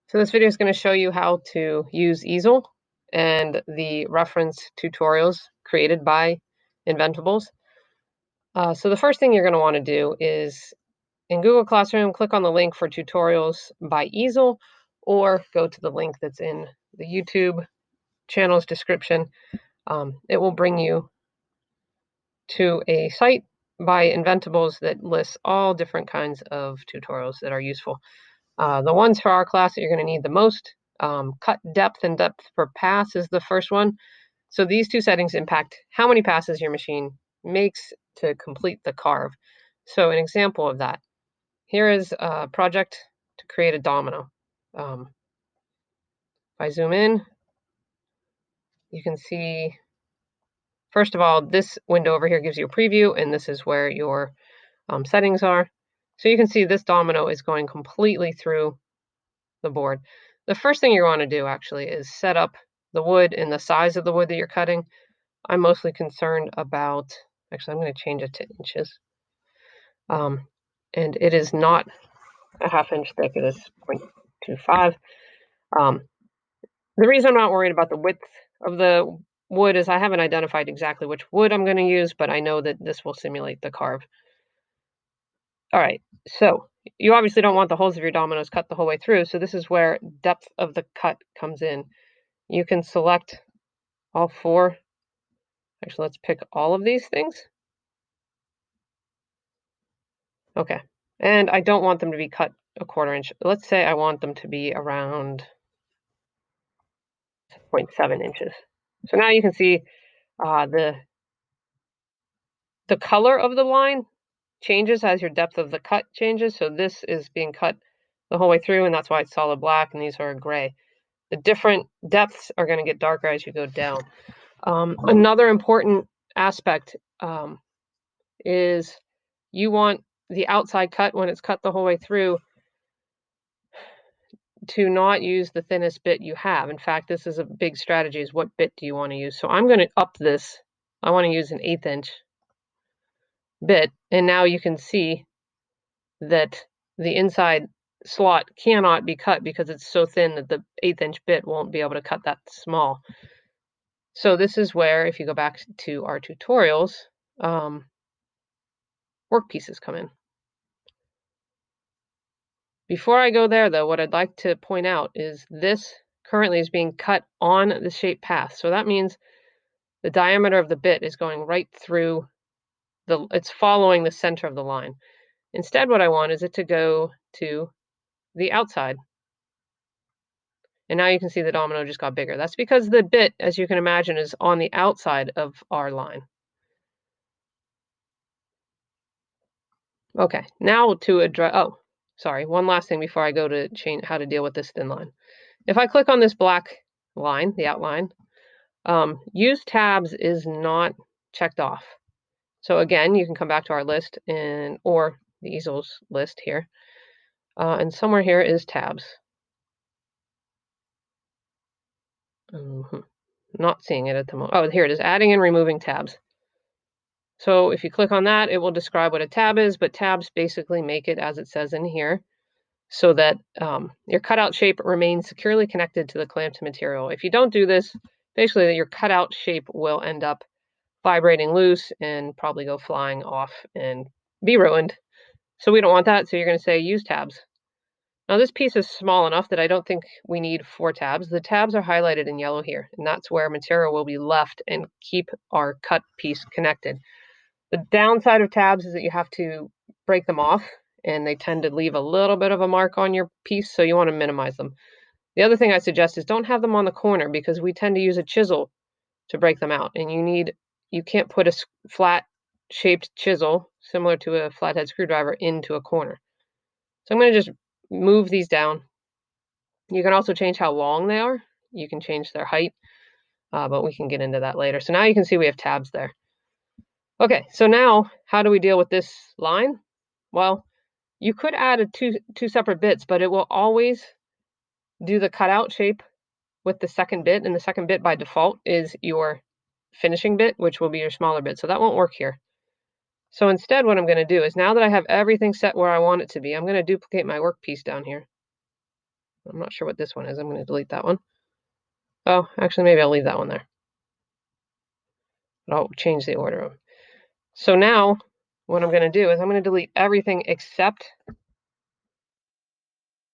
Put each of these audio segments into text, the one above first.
So this video is going to show you how to use Easel and the reference tutorials created by Inventables. So the first thing you're going to want to do is in Google Classroom, click on the link for tutorials by Easel, or go to the link that's in the YouTube channel's description. It will bring you to a site by Inventables that lists all different kinds of tutorials that are useful. The ones for our class that you're going to need the most, cut depth and depth per pass is the first one. So these two settings impact how many passes your machine makes to complete the carve. So an example of that, here is a project to create a domino. If I zoom in, you can see, first of all, this window over here gives you a preview, and this is where your settings are. So you can see this domino is going completely through the board. The first thing you want to do actually is set up the wood and the size of the wood that you're cutting. I'm mostly concerned about, actually I'm going to change it to inches. And it is not a 1/2 inch thick, it is 0.25. The reason I'm not worried about the width of the wood is I haven't identified exactly which wood I'm going to use, but I know that this will simulate the carve. All right, so you obviously don't want the holes of your dominoes cut the whole way through, so this is where depth of the cut comes in. You can select all four. Actually, let's pick all of these things. Okay, and I don't want them to be cut a 1/4 inch. Let's say I want them to be around 0.7 inches. So now you can see the color of the line changes as your depth of the cut changes. So this is being cut the whole way through, and that's why it's solid black, and these are gray. The different depths are going to get darker as you go down. Another important aspect is you want the outside cut, when it's cut the whole way through, to not use the thinnest bit you have. In fact, this is a big strategy, is what bit do you want to use? So I'm going to up this. I want to use an 1/8 inch bit, and now you can see that the inside slot cannot be cut because it's so thin that the 1/8 inch bit won't be able to cut that small. So this is where, if you go back to our tutorials, work pieces come in. Before I go there, though, what I'd like to point out is this currently is being cut on the shape path. So that means the diameter of the bit is going right through it's following the center of the line. Instead, what I want is it to go to the outside. And now you can see the domino just got bigger. That's because the bit, as you can imagine, is on the outside of our line. Okay, now to address, oh, sorry, one last thing before I go to change how to deal with this thin line. If I click on this black line, the outline, use tabs is not checked off. So again, you can come back to our list or the easels list here. And somewhere here is tabs. Not seeing it at the moment. Oh, here it is, adding and removing tabs. So if you click on that, it will describe what a tab is, but tabs basically make it as it says in here, so that your cutout shape remains securely connected to the clamped material. If you don't do this, basically your cutout shape will end up vibrating loose and probably go flying off and be ruined. So we don't want that, so you're going to say use tabs. Now this piece is small enough that I don't think we need 4 tabs. The tabs are highlighted in yellow here, and that's where material will be left and keep our cut piece connected. The downside of tabs is that you have to break them off, and they tend to leave a little bit of a mark on your piece, so you want to minimize them. The other thing I suggest is don't have them on the corner, because we tend to use a chisel to break them out, and you can't put a flat shaped chisel similar to a flathead screwdriver into a corner. So I'm going to just move these down. You can also change how long they are. You can change their height, but we can get into that later. So now you can see we have tabs there. Okay, so now how do we deal with this line? Well, you could add two separate bits, but it will always do the cutout shape with the second bit, and the second bit by default is your finishing bit, which will be your smaller bit. So that won't work here. So instead, what I'm going to do is, now that I have everything set where I want it to be, I'm going to duplicate my workpiece down here. I'm not sure what this one is. I'm going to delete that one. Oh, actually, maybe I'll leave that one there. But I'll change the order of them. So now what I'm going to do is I'm going to delete everything except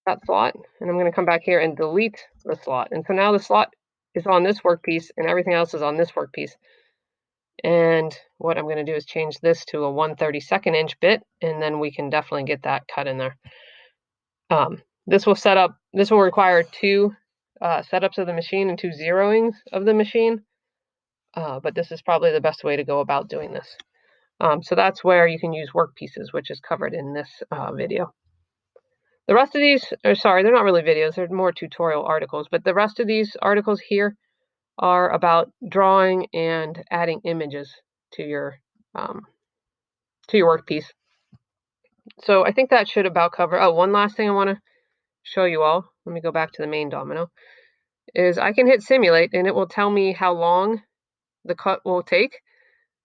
that slot, and I'm going to come back here and delete the slot. And so now the slot is on this workpiece and everything else is on this workpiece. And what I'm going to do is change this to a 1/32 inch bit, and then we can definitely get that cut in there. This will require two setups of the machine and two zeroings of the machine, but this is probably the best way to go about doing this. So that's where you can use workpieces, which is covered in this video. The rest of these, sorry, they're not really videos, they're more tutorial articles, but the rest of these articles here are about drawing and adding images to your workpiece. So I think that should about cover. Oh, one last thing I want to show you all. Let me go back to the main domino. Is I can hit simulate and it will tell me how long the cut will take,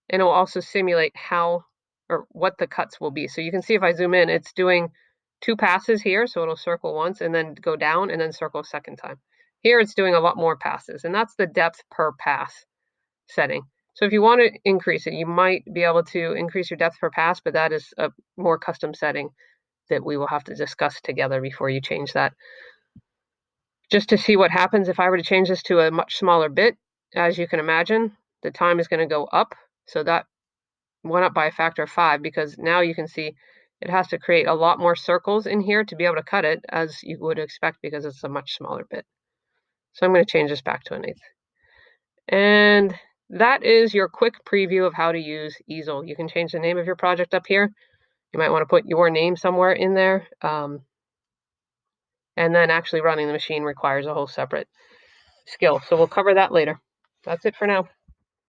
and it will also simulate how or what the cuts will be. So you can see if I zoom in, it's doing 2 passes here, so it'll circle once and then go down and then circle a second time. Here it's doing a lot more passes, and that's the depth per pass setting. So if you want to increase it, you might be able to increase your depth per pass, but that is a more custom setting that we will have to discuss together before you change that. Just to see what happens if I were to change this to a much smaller bit, as you can imagine, the time is going to go up. So that went up by a factor of 5 because now you can see it has to create a lot more circles in here to be able to cut it, as you would expect because it's a much smaller bit. So I'm going to change this back to 1/8. And that is your quick preview of how to use Easel. You can change the name of your project up here. You might want to put your name somewhere in there. And then actually running the machine requires a whole separate skill. So we'll cover that later. That's it for now.